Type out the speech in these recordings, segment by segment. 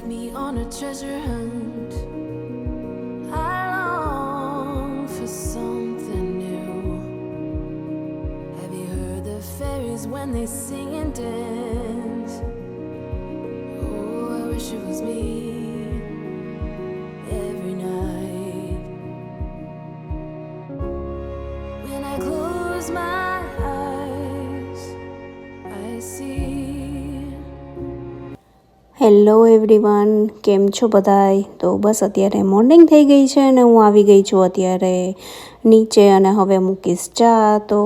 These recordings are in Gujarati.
me on a treasure hunt. I long for something new. Have you heard the fairies when they sing and dance? Oh, I wish it was me every night. When I close my eyes, I see. Hello everyone, કેમ છો બધાય? તો બસ અત્યારે મોર્નિંગ થઈ ગઈ છે અને હું આવી ગઈ છું અત્યારે નીચે અને હવે મૂકીશ ચા. તો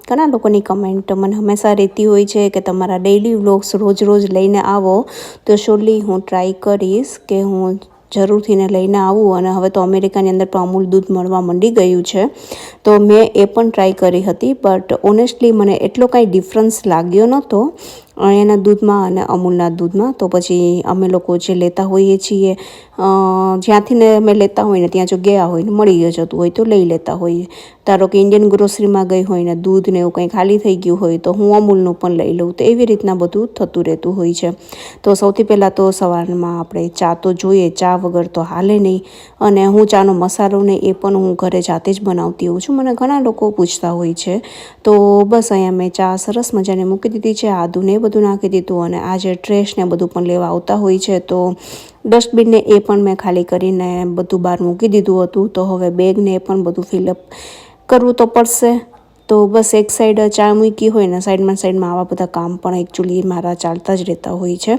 ઘણા લોકોની કમેન્ટ મને હંમેશા રહેતી હોય છે કે તમારા ડેઇલી વ્લોગ્સ રોજ રોજ લઈને આવો, તો શ્યોરલી હું ટ્રાય કરીશ કે હું જરૂરથી ને લઈને આવું. અને હવે તો અમેરિકાની અંદર પણ અમૂલ દૂધ મળવા માંડી ગયું છે, તો મેં એ પણ ટ્રાય કરી હતી. બટ ઓનેસ્ટલી મને એટલો કાંઈ ડિફરન્સ લાગ્યો નહોતો એના દૂધમાં અને અમૂલના દૂધમાં. તો પછી અમે લોકો જે લેતા હોઈએ છીએ, જ્યાંથી ને અમે લેતા હોય ને ત્યાં જો ગયા હોય ને મળી જતું હોય તો લઈ લેતા હોઈએ. ધારો કે ઇન્ડિયન ગ્રોસરીમાં ગઈ હોય ને દૂધ ને એવું કંઈ ખાલી થઈ ગયું હોય તો હું અમૂલનું પણ લઈ લઉં. તો એવી રીતના બધું થતું રહેતું હોય છે. તો સૌથી પહેલાં તો સવારમાં આપણે ચા તો જોઈએ, ચા વગર તો હાલે નહીં. અને હું ચાનો મસાલો ને એ પણ હું ઘરે જાતે જ બનાવતી હોઉં છું. મને ઘણા લોકો પૂછતા હોય છે. તો બસ અહીંયા મેં ચા સરસ મજાને મૂકી દીધી છે, આદું ને એ બધું નાખી દીધું. અને આ જે ટ્રેશ ને બધું પણ લેવા આવતા હોય છે તો ડસ્ટબિનને એ પણ મેં ખાલી કરીને બધું બહાર મૂકી દીધું હતું. તો હવે બેગને એ પણ બધું ફિલઅપ કરવું તો પડશે. તો બસ એક સાઈડ ચા મૂકી હોય ને સાઈડમાં આવા બધા કામ પણ એકચ્યુઅલી મારા ચાલતા જ રહેતા હોય છે.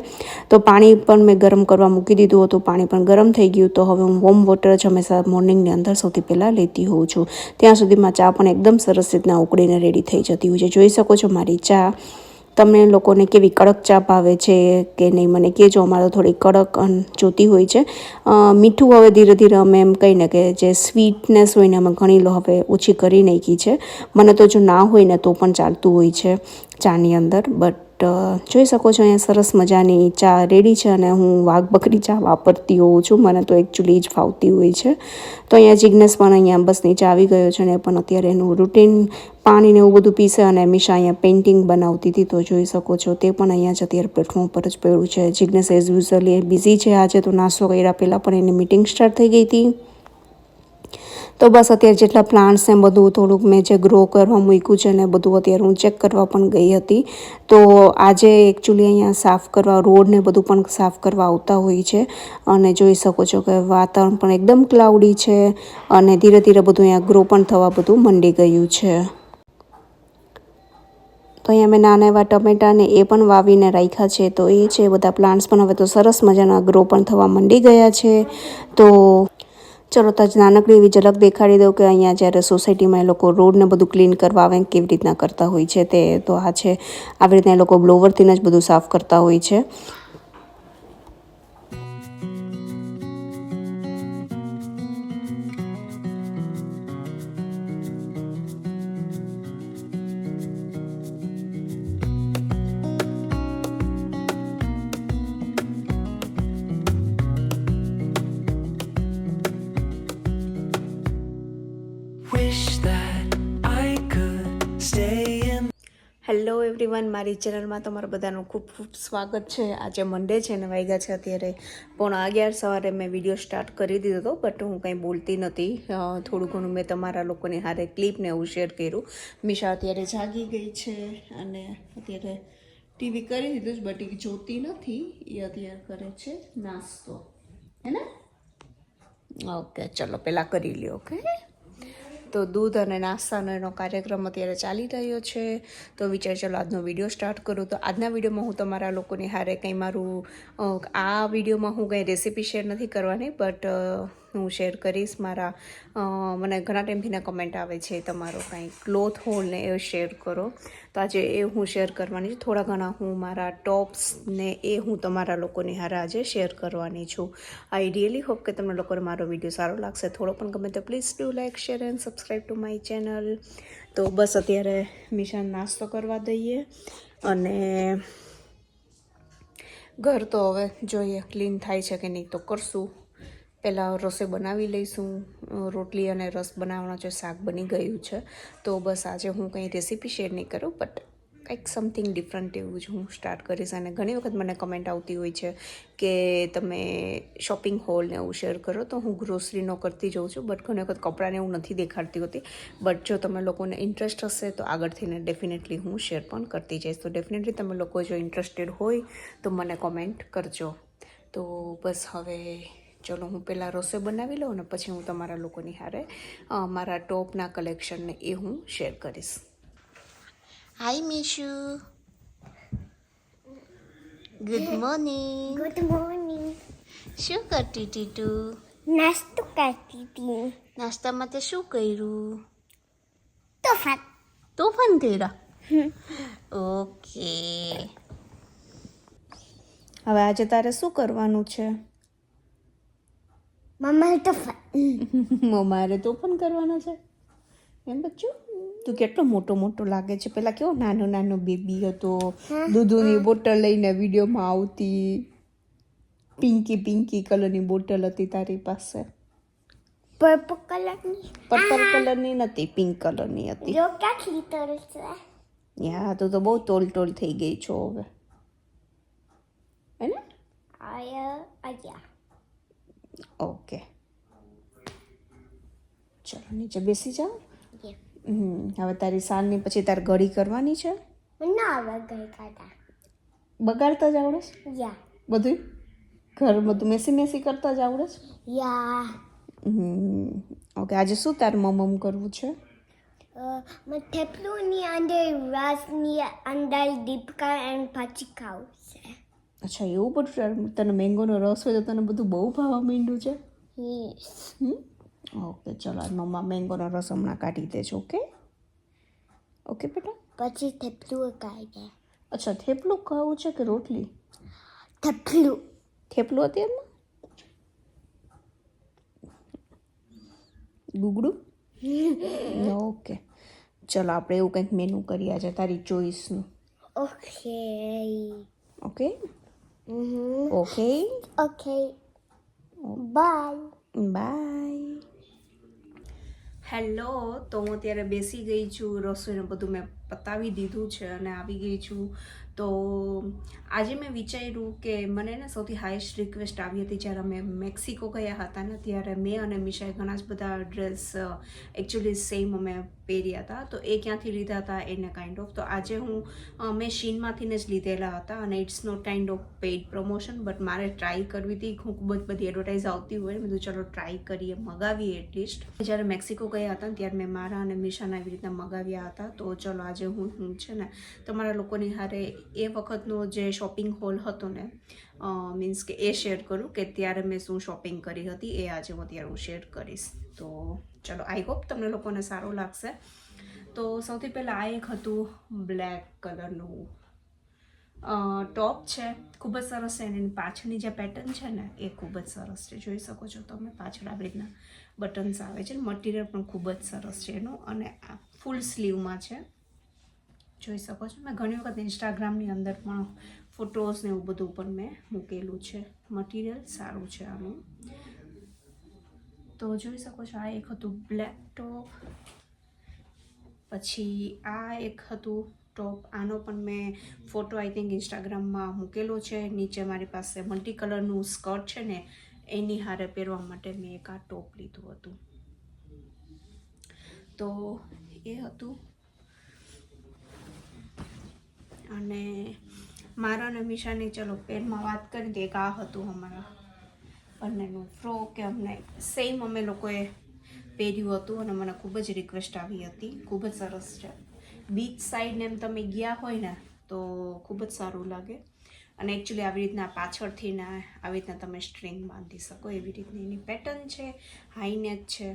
તો પાણી પણ મેં ગરમ કરવા મૂકી દીધું હતું, પાણી પણ ગરમ થઈ ગયું. તો હવે હું વોર્મ વોટર જ હંમેશા મોર્નિંગની અંદર સૌથી પહેલાં લેતી હોઉં છું. ત્યાં સુધીમાં ચા પણ એકદમ સરસ રીતના ઉકળીને રેડી થઈ જતી હોય છે. જોઈ શકો છો મારી ચા. તમને લોકોને કેવી કડક ચા ભાવે છે કે નહીં મને કહેજો. અમારે થોડી કડક જોતી હોય છે. મીઠું હવે ધીરે ધીરે અમે એમ કહીને કે જે સ્વીટનેસ હોય ને અમે ઘણી હવે ઓછી કરી નાખી છે. મને તો જો ના હોય ને તો પણ ચાલતું હોય છે ચાની અંદર. બટ જોઈ શકો છો અહીંયા સરસ મજાની ચા રેડી છે અને હું વાઘ બકરી ચા વાપરતી હોઉં છું. મને તો એકચ્યુઅલી જ ફાવતી હોય છે. તો અહીંયા જિજ્ઞેસ પણ અહીંયા બસ નીચે આવી ગયો છે ને પણ અત્યારે એનું રૂટીન પાણીને એવું બધું પીશે. અને મિશા અહીંયા પેઇન્ટિંગ બનાવતી હતી, તો જોઈ શકો છો તે પણ અહીંયા જ અત્યારે પ્લેટફોર્મ પર જ પડ્યું છે. જિજ્ઞેસ એઝ યુઝઅલી બિઝી છે આજે. તો નાસ્તો કર્યા પહેલાં પણ એની મિટિંગ સ્ટાર્ટ થઈ ગઈ હતી. તો બસ અત્યારે જેટલા પ્લાન્ટ્સ ને બધું થોડુંક મેં જે ગ્રો કરવા મૂક્યું છે ને બધું અત્યારે હું ચેક કરવા પણ ગઈ હતી. તો આજે એકચ્યુઅલી અહીંયા સાફ કરવા રોડ ને બધું પણ સાફ કરવા આવતા હોય છે. અને જોઈ શકો છો કે વાતાવરણ પણ એકદમ ક્લાઉડી છે અને ધીરે ધીરે બધું અહીંયા ગ્રો પણ થવા બધું મંડી ગયું છે. તો અહીંયા મેં નાના એવા ટમેટાને એ પણ વાવીને રાખ્યા છે. તો એ છે બધા પ્લાન્ટ્સ પણ હવે તો સરસ મજાના ગ્રો પણ થવા મંડી ગયા છે. તો ચલો તો નાનકડી એવી ઝલક દેખાડી દઉં કે અહીંયા જ્યારે સોસાયટીમાં એ લોકો રોડને બધું ક્લીન કરવા આવે કેવી રીતના કરતા હોય છે તે. તો આ છે આવી રીતના એ લોકો બ્લોવરથી જ બધું સાફ કરતા હોય છે. હેલો એવરીવન, મારી ચેનલમાં તમારા બધાનું ખૂબ ખૂબ સ્વાગત છે. આજે મંડે છે ને વાગ્યા છે અત્યારે 11:15 સવારે. મેં વિડીયો સ્ટાર્ટ કરી દીધો હતો બટ હું કંઈ બોલતી નથી. થોડું ઘણું મેં તમારા લોકોની હારે ક્લિપને એવું શેર કર્યું. મિશા અત્યારે જાગી ગઈ છે અને અત્યારે ટીવી કરી દીધું જ બટ એ જોતી નથી. એ અત્યારે કરે છે નાસ્તો, હે ને? ઓકે ચલો પહેલાં કરી લ્યો. ઓકે, તો દૂધ અને નાસ્તાનો એનો કાર્યક્રમ અત્યારે ચાલી રહ્યો છે. તો વિચાર ચાલો આજનો વિડીયો સ્ટાર્ટ કરું. તો આજના વિડીયોમાં હું તમારા લોકોની હારે કંઈ મારું આ વિડીયોમાં હું કંઈ રેસીપી શેર નથી કરવાની બટ હું શેર કરીશ મારા મને ઘણા ટાઈમથી કમેન્ટ આવે છે તમારો કાંઈ ક્લોથ હોલ ને એ શેર કરો. તો આજે એ હું શેર કરવાની છું. થોડા ઘણા હું મારા ટોપ્સ ને એ હું તમારા લોકોની હારે આજે શેર કરવાની છું. આઈ રિયલી હોપ કે તમને લોકોને મારો વિડીયો સારો લાગશે. થોડો પણ ગમે તો please do like, share and subscribe to my channel. તો બસ અત્યારે મિશાન નાસ્તો કરવા દઈએ અને ઘર તો હવે જોઈએ ક્લીન થાય છે કે નહીં તો કરશું. પહેલાં રસોઈ બનાવી લઈશું. રોટલી અને રસ બનાવવાનો છે, શાક બની ગયું છે. તો બસ આજે હું કંઈ રેસીપી શેર નહીં કરું બટ કંઈક સમથિંગ ડિફરન્ટ એવું જ હું સ્ટાર્ટ કરીશ. અને ઘણી વખત મને કમેન્ટ આવતી હોય છે કે તમે શોપિંગ હોલ ને એવું શેર કરો, તો હું ગ્રોસરીનો કરતી જાઉં છું, બટ ઘણી વખત કપડાને એવું નથી દેખાડતી હોતી. બટ જો તમે લોકોને ઇન્ટરેસ્ટ હશે તો આગળથીને ડેફિનેટલી હું શેર પણ કરતી જઈશ. તો ડેફિનેટલી તમે લોકો જો ઇન્ટરેસ્ટેડ હોય તો મને કોમેન્ટ કરજો. તો બસ હવે ચલો હું પહેલાં રસોઈ બનાવી લઉં ને પછી હું તમારા લોકોની હારે મારા ટોપના કલેક્શનને એ હું શેર કરીશ. Hi Mishu, good morning. Good morning. શું કરતી હતી તું? નાસ્તો કરતી હતી. નાસ્તામાં તે શું કર્યું? તોફાન. તોફાન કર્યા? ઓકે. હવે આજે તારે શું કરવાનું છે? મમ્મા તોફાન. મારે તોફાન કરવાના છે એમ બચ્ચું? તું કેટલો મોટો મોટો લાગે છે. પેલા કેવો નાનો નાનો બેબી હતો, દૂધની બોટલ લઈને વિડીયોમાં આવતી. પિંકી પિંકી કલરની બોટલ હતી તારી પાસે. પર્પલ કલરની. પર્પલ કલરની નથી, પિંક કલરની હતી. જો કેટલી તોલ છે. યા તું તો બહુ ટોલ થઈ ગઈ છો હવે, હે ને? આયા. ઓકે ચલો નીચે બેસી જાઓ. હવે તારી સાંજની પછી તારે ઘડી કરવાની છે. ના આવે ગઈ કાઢા. બગાડતા જ આવડે છે યા. બધું? ઘર બધું મેસી કરતા જ આવડે છે? યા. ઓકે આજે શું તારે મમ કરવું છે? મેં થેપલુંની અંદર રસની અંદર દીપકા એન્ડ પછી ખાવું છે. અચ્છા એવું બધું? તને મેંગોનો રસ હોય તો તને બધું બહુ ભાવવા માંડ્યું છે? યસ. ઓકે ચલો આજ મમ્મા મેંગોનો રસ હમણાં કાઢી દેજો. ઓકે ઓકે બેટા. પછી થેપલું કાઢે. અચ્છા થેપલું ખાવું છે કે રોટલી? થેપલું. થેપલું હતી એમાં ગુગડું? ઓકે ચલો આપણે એવું કંઈક મેનુ કરીએ આજે તારી ચોઈસનું. Okay. Okay okay okay. Bye. Bye. Hello. તો હું અત્યારે બેસી ગઈ છું, રસોઈને બધું મેં પતાવી દીધું છે અને આવી ગઈ છું. તો આજે મેં વિચાર્યું કે મને ને સૌથી હાઈએસ્ટ રિક્વેસ્ટ આવી હતી જ્યારે અમે મેક્સિકો ગયા હતા ને, ત્યારે મેં અને મિશાએ ઘણા જ બધા ડ્રેસ એકચ્યુઅલી સેમ અમે પહેર્યા હતા. તો એ ક્યાંથી લીધા હતા એને કાઇન્ડ ઓફ. તો આજે મેં શીનમાંથીને જ લીધેલા હતા અને it's not kind of paid promotion, but મારે ટ્રાય કરવી હતી. ખૂબ જ બધી એડવર્ટાઇઝ આવતી હોય, મેં કીધું ચલો ટ્રાય કરીએ, મગાવીએ એટલીસ્ટ. જ્યારે મેક્સિકો ગયા હતા ત્યારે મેં મારા અને મિશાના એવી રીતના મગાવ્યા હતા. તો ચલો આજે હું છે ને તમારા લોકોની હારે એ વખતનો જે શોપિંગ હોલ હતો ને, મીન્સ કે એ શેર કરું કે ત્યારે મેં શું શોપિંગ કરી હતી, એ આજે હું અત્યારે હું શેર કરીશ. તો ચલો આઈ હોપ તમને લોકોને સારું લાગશે. તો સૌથી પહેલાં આ એક હતું બ્લેક કલરનું ટોપ છે, ખૂબ જ સરસ છે. એની પાછળની જે પેટર્ન છે ને એ ખૂબ જ સરસ છે, જોઈ શકો છો તમે. પાછળ આવી રીતના બટન્સ આવે છે, મટીરિયલ પણ ખૂબ જ સરસ છે એનું, અને આ ફૂલ સ્લીવમાં છે, જોઈ શકો છો. મેં ઘણી વખત ઇન્સ્ટાગ્રામની અંદર પણ ફોટોઝ ને એવું બધું પણ મેં મૂકેલું છે. મટીરિયલ સારું છે આનું. તો જોઈ શકો છો આ એક હતું બ્લેક ટોપ. પછી આ એક હતું ટોપ, આનો પણ મેં ફોટો આઈ થિંક ઇન્સ્ટાગ્રામમાં મૂકેલો છે. નીચે મારી પાસે મલ્ટી કલરનું સ્કર્ટ છે ને, એની હારે પહેરવા માટે મેં એક આ ટોપ લીધું હતું. તો એ હતું. અને મારા અને મિશાની ચલો પેરમાં વાત કરી તો એક આ હતું અમારા બંનેનું ફ્રોક, કે અમને સેમ અમે લોકોએ પહેર્યું હતું અને મને ખૂબ જ રિક્વેસ્ટ આવી હતી. ખૂબ જ સરસ છે. બીચ સાઈડને એમ તમે ગયા હોય ને તો ખૂબ જ સારું લાગે. અને એકચ્યુઅલી આવી રીતના પાછળથી ને આવી રીતના તમે સ્ટ્રિંગ બાંધી શકો, એવી રીતની એની પેટર્ન છે. હાઈનેક છે.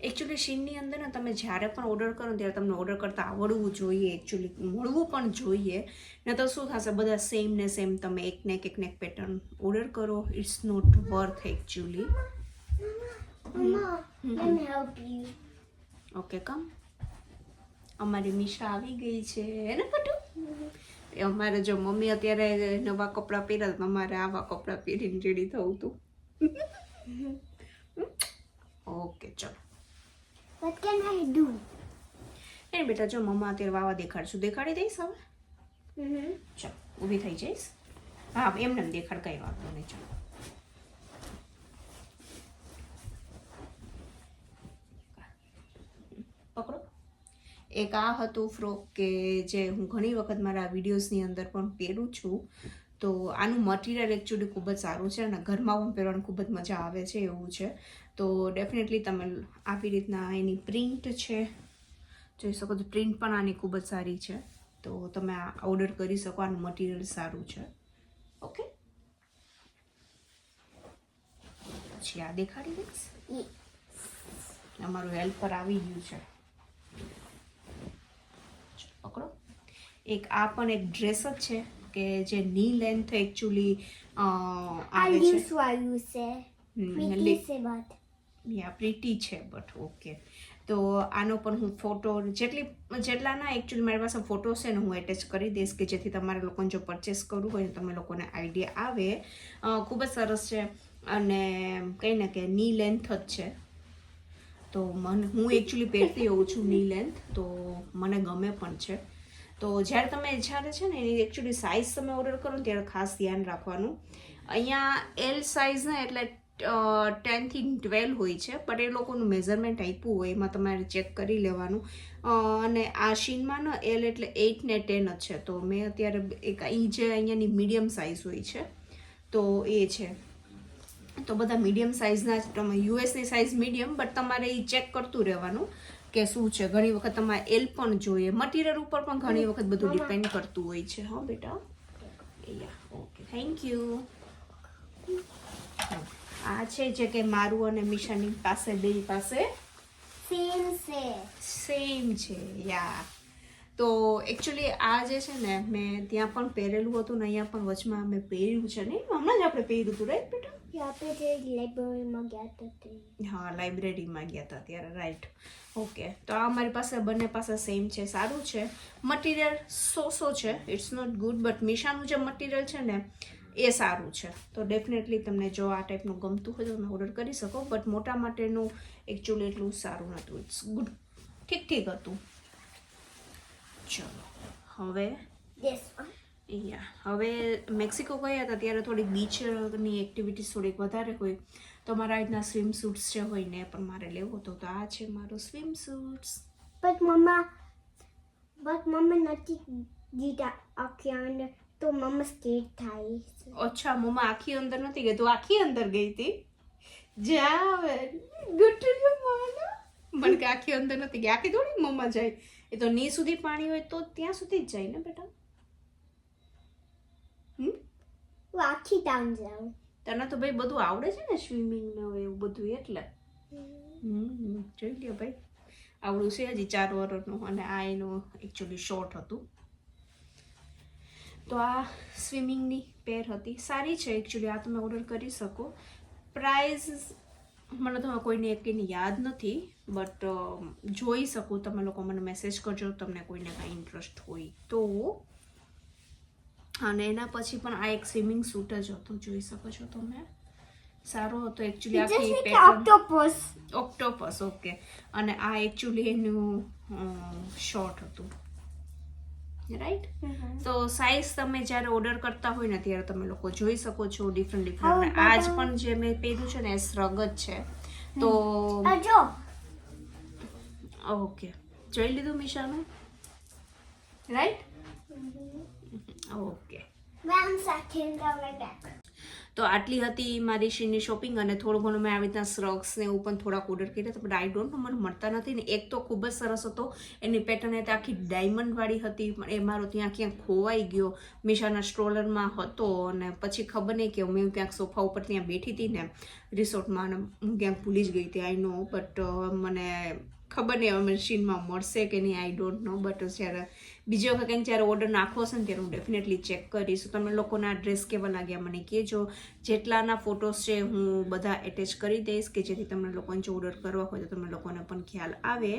એકચ્યુઅલી શીનની અંદર ને તમે જ્યારે પણ ઓર્ડર કરો ત્યારે તમને ઓર્ડર કરતાં આવડવું જોઈએ, એકચ્યુઅલી મળવું પણ જોઈએ. ને તો શું થશે, બધા સેમ ને સેમ તમે એકને એક પેટર્ન ઓર્ડર કરો, it's not worth actually. Okay come. અમારી મિશા આવી ગઈ છે ને પટુ. અમારે જો મમ્મી અત્યારે નવા કપડાં પહેર્યા તો અમારે આવા કપડાં પહેરીને રેડી થવું હતું. ઓકે ચલો. What can I do? એ નહીં બેટા, જો મમ્મા અત્યારે વાવા દેખાડશું. દેખાડી દઈશ હવે? ચાલ ઊભી થઈ જઈશ. હા એમને દેખાડ, કઈ વાંધો નહીં. ચાલો પકડો. એક આ હતું ફ્રોક કે જે હું ઘણી વખત મારા વિડીયોઝની અંદર પણ પહેરું છું. તો આનું મટીરિયલ એકચ્યુઅલી ખૂબ જ સારું છે અને ઘરમાં પણ પહેરવાની ખૂબ જ મજા આવે છે એવું છે. તો ડેફિનેટલી તમે આવી રીતના એની પ્રિન્ટ છે જોઈ શકો છો. પ્રિન્ટ પણ આની ખૂબ જ સારી છે. તો તમે આ ઓર્ડર કરી શકો. આનું મટીરિયલ સારું છે. ઓકે, પછી આ દેખાડી દઈશ. અમારું હેલ્પર આવી ગયું છે. પકડો. એક આ પણ એક ડ્રેસ જ છે કે જે ની લેન્થ એકચ્યુઅલી આવે છે. પ્રીટી છે બટ ઓકે. તો આનો પણ હું ફોટો જેટલાના એકચ્યુઅલી મારી પાસે ફોટો છે ને હું એટેચ કરી દઈશ કે જેથી તમારે લોકોને જો પરચેસ કરવું હોય તો તમે લોકોને આઈડિયા આવે. ખૂબ જ સરસ છે અને કંઈ ને કે ની લેન્થ જ છે. તો હું એકચ્યુઅલી પહેરતી હોઉં છું ની લેન્થ, તો મને ગમે પણ છે. તો જ્યારે છે ને એની એકચ્યુઅલી સાઇઝ તમે ઓર્ડર કરો ને ત્યારે ખાસ ધ્યાન રાખવાનું. અહીંયા એલ સાઇઝ ને એટલે 10 થી 12 હોય છે, બટ એ લોકોનું મેઝરમેન્ટ આપ્યું હોય એમાં તમારે ચેક કરી લેવાનું. અને આ શીનમાં ને એલ એટલે 8 ને 10 જ છે. તો મેં અત્યારે એક અહીંયાની મીડિયમ સાઇઝ હોય છે તો એ છે. તો બધા મીડિયમ સાઇઝના જ, તમે યુએસની સાઇઝ મીડિયમ, બટ તમારે એ ચેક કરતું રહેવાનું કે શું છે. ઘણી વખત તમારે એલ પણ જોઈએ. મટીરિયલ ઉપર પણ ઘણી વખત બધું ડિપેન્ડ કરતું હોય છે. હા બેટા, ઓકે, થેન્ક યુ. આ છે જે કે મારું અને મિશાની પાસે બે પાસે સેમ છે યા. તો એકચ્યુઅલી આ જે છે ને મેં ત્યાં પણ પહેરેલું હતું ને અહીંયા પણ વચમાં મેં પહેર્યું છે ને. હમણાં જ આપણે પહેર્યું હતું, રાઈટ બેટા? હા, લાઇબ્રેરીમાં ગયા હતા ત્યારે, રાઈટ. ઓકે, તો આ અમારી પાસે બંને પાસે સેમ છે. સારું છે મટીરિયલ. સો છે, ઇટ્સ નોટ ગુડ, બટ મિશાનું જે મટીરિયલ છે ને એ સારું છે. તો ડેફિનેટલી તમને જો આ ટાઈપનું ગમતું હોય તો તમે ઓર્ડર કરી શકો. બટ મોટા માટેનું એકચ્યુઅલી એટલું સારું નહોતું. ઇટ્સ ગુડ, ઠીક હતું. ચલો હવે હવે મેક્સિકો ગયા હતા ત્યારે થોડીક બીચની એક્ટિવિટીઝ થોડીક વધારે હોય. તો મારા રીતના સ્વિમ સૂટ્સ જે હોય ને પણ મારે લેવો હતો. તો આ છે મારો સ્વિમ સૂટ્સ. બટ મમ્મા નથી દીધા આખી અંદર, તો મમ્મા સ્કેટ થાય. અચ્છા, મમ્મા આખી અંદર નથી ગઈ, તું આખી અંદર ગઈ હતી. જા ગુડ ટુ યુ મમ્મા. મને કે આખી અંદર નથી ગઈ. આખી થોડી મમ્મા જાય, એ તો ની સુધી પાણી હોય તો ત્યાં સુધી જ જાય ને બેટા. આખી ટાઉન જાઉં. તને તો ભાઈ બધું આવડે છે ને, સ્વિમિંગ ને એવું બધું, એટલે જોઈ લ્યો ભાઈ, આવડું છે હજી 4 વર્ષનું. અને આ એનું એકચ્યુઅલી શોર્ટ હતું. તો આ સ્વિમિંગની પેર હતી, સારી છે એકચ્યુઅલી. આ તમે ઓર્ડર કરી શકો. પ્રાઇસ મને તો કોઈને એકની યાદ નથી, બટ જોઈ શકું. તમે લોકો મને મેસેજ કરજો તમને કોઈને કાંઈ ઇન્ટરેસ્ટ હોય તો. અને એના પછી પણ આ એક સ્વિમિંગ સૂટ જ હતો, જોઈ શકો છો તમે. સારો હતો એકચ્યુઅલી. આખી પેટર્ન ઓક્ટોપસ. ઓકે. અને આ એકચ્યુઅલી એનું શોર્ટ હતું, રાઈટ. તો સાઇઝ તમે જ્યારે ઓર્ડર કરતા હોય ને ત્યારે તમે લોકો જોઈ શકો છો ડિફરન્ટ. આજ પણ જે મેં પહેર્યું છે ને એ શ્રગ જ છે. તો ઓકે, જોઈ લીધું મિશાનું, રાઈટ? ઓકે. તો આટલી હતી મારી શીની શોપિંગ. અને થોડું ઘણું મેં આવી રીતના શ્રગ્સ ને એવું પણ થોડાક ઓર્ડર કર્યા હતા, બટ આઈ ડોન્ટ નો, મને મળતા નથી ને. એક તો ખૂબ જ સરસ હતો, એની પેટર્ન હતી આખી ડાયમંડવાળી હતી, પણ એ મારો ત્યાં ક્યાંક ખોવાઈ ગયો. મિશાના સ્ટ્રોલરમાં હતો અને પછી ખબર નહીં કે મેં ક્યાંક સોફા ઉપર ત્યાં બેઠી હતી ને રિસોર્ટમાં, અને હું ક્યાંક ભૂલી જ ગઈ હતી. આઈ નો, બટ મને ખબર નહીં હવે મશીનમાં મળશે કે નહીં, આઈ ડોન્ટ નો. બટ જ્યારે બીજી વખત કંઈક જ્યારે ઓર્ડર નાખવો હશે ને ત્યારે હું ડેફિનેટલી ચેક કરીશ. તમે લોકોના આ ડ્રેસ કેવા લાગ્યા મને કહેજો. જેટલાના ફોટોસ છે હું બધા એટેચ કરી દઈશ કે જેથી તમને લોકોને જો ઓર્ડર કરવા હોય તો તમને લોકોને પણ ખ્યાલ આવે.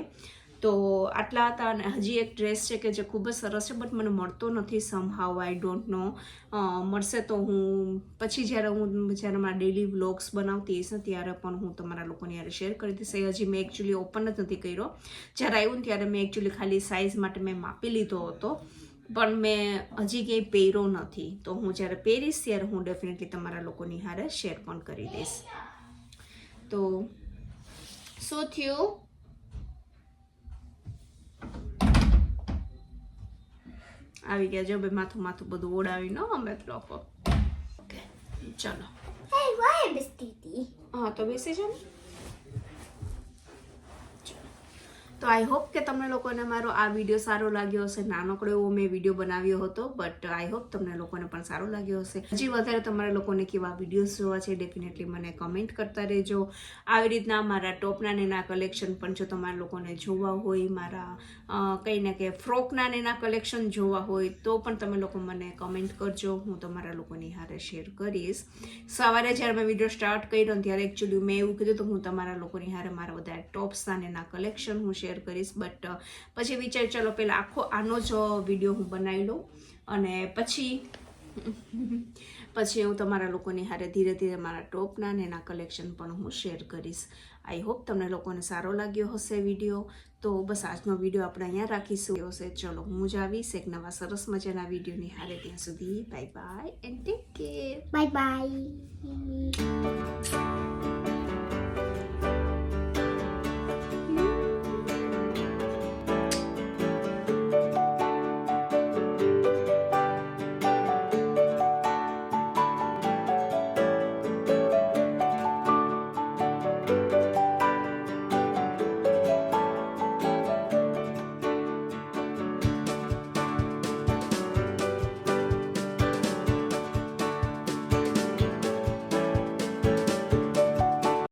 તો આટલા હતા અને હજી એક ડ્રેસ છે કે જે ખૂબ જ સરસ છે બટ મને મળતો નથી સમહાઉ આઈ ડોન્ટ નો. મળશે તો હું પછી જ્યારે મારા ડેલી વ્લોગ્સ બનાવતી હશે ત્યારે પણ હું તમારા લોકોની યારે શેર કરી દઈશ. એ હજી મેં એકચ્યુઅલી ઓપન જ નથી કર્યો. જ્યારે આવ્યું ને ત્યારે મેં એકચ્યુઅલી ખાલી સાઇઝ માટે મેં માપી લીધો હતો પણ મેં હજી ક્યાંય પહેર્યો નથી. તો હું જ્યારે પહેરીશ ત્યારે હું ડેફિનેટલી તમારા લોકોની હારે શેર પણ કરી દઈશ. તો શું થયું? આવી ગયા જો બે માથું બધું ઓડાવીને અમે લોકો. ઓકે ચલો. Hey, why is Titi? હા તો બેસી જાઓ. તો આઈ હોપ કે તમને લોકોને મારો આ વિડીયો સારો લાગ્યો હશે. નાનકડો એવો મેં વિડીયો બનાવ્યો હતો બટ આઈ હોપ તમને લોકોને પણ સારો લાગ્યો હશે. હજી વધારે તમારા લોકોને કેવા વિડીયોઝ જોવા છે ડેફિનેટલી મને કમેન્ટ કરતા રહેજો. આવી રીતના મારા ટોપના ને એના કલેક્શન પણ જો તમારા લોકોને જોવા હોય, મારા કંઈ ને કે ફ્રોકના ને એના કલેક્શન જોવા હોય તો પણ તમે લોકો મને કમેન્ટ કરજો. હું તમારા લોકોની હારે શેર કરીશ. સવારે જ્યારે મેં વિડીયો સ્ટાર્ટ કર્યો ત્યારે એકચ્યુઅલી મેં એવું કીધું તો હું તમારા લોકોની હારે મારા બધા ટોપ્સના ને એના કલેક્શન હું શેર કરીશ બટ પછી વિચાર ચલો પહેલાં આખો આનો જ વિડીયો હું બનાવી લઉં અને પછી હું તમારા લોકોની હારે ધીરે ધીરે મારા ટોપના ને એના કલેક્શન પણ હું શેર કરીશ. આઈ હોપ તમને લોકોને સારો લાગ્યો હશે વિડીયો. તો બસ આજનો વિડીયો આપણે અહીંયા રાખીશું હશે. ચલો હું જ આવીશ એક નવા સરસ મજાના વિડીયોની હારે. ત્યાં સુધી bye bye and take care. Bye bye.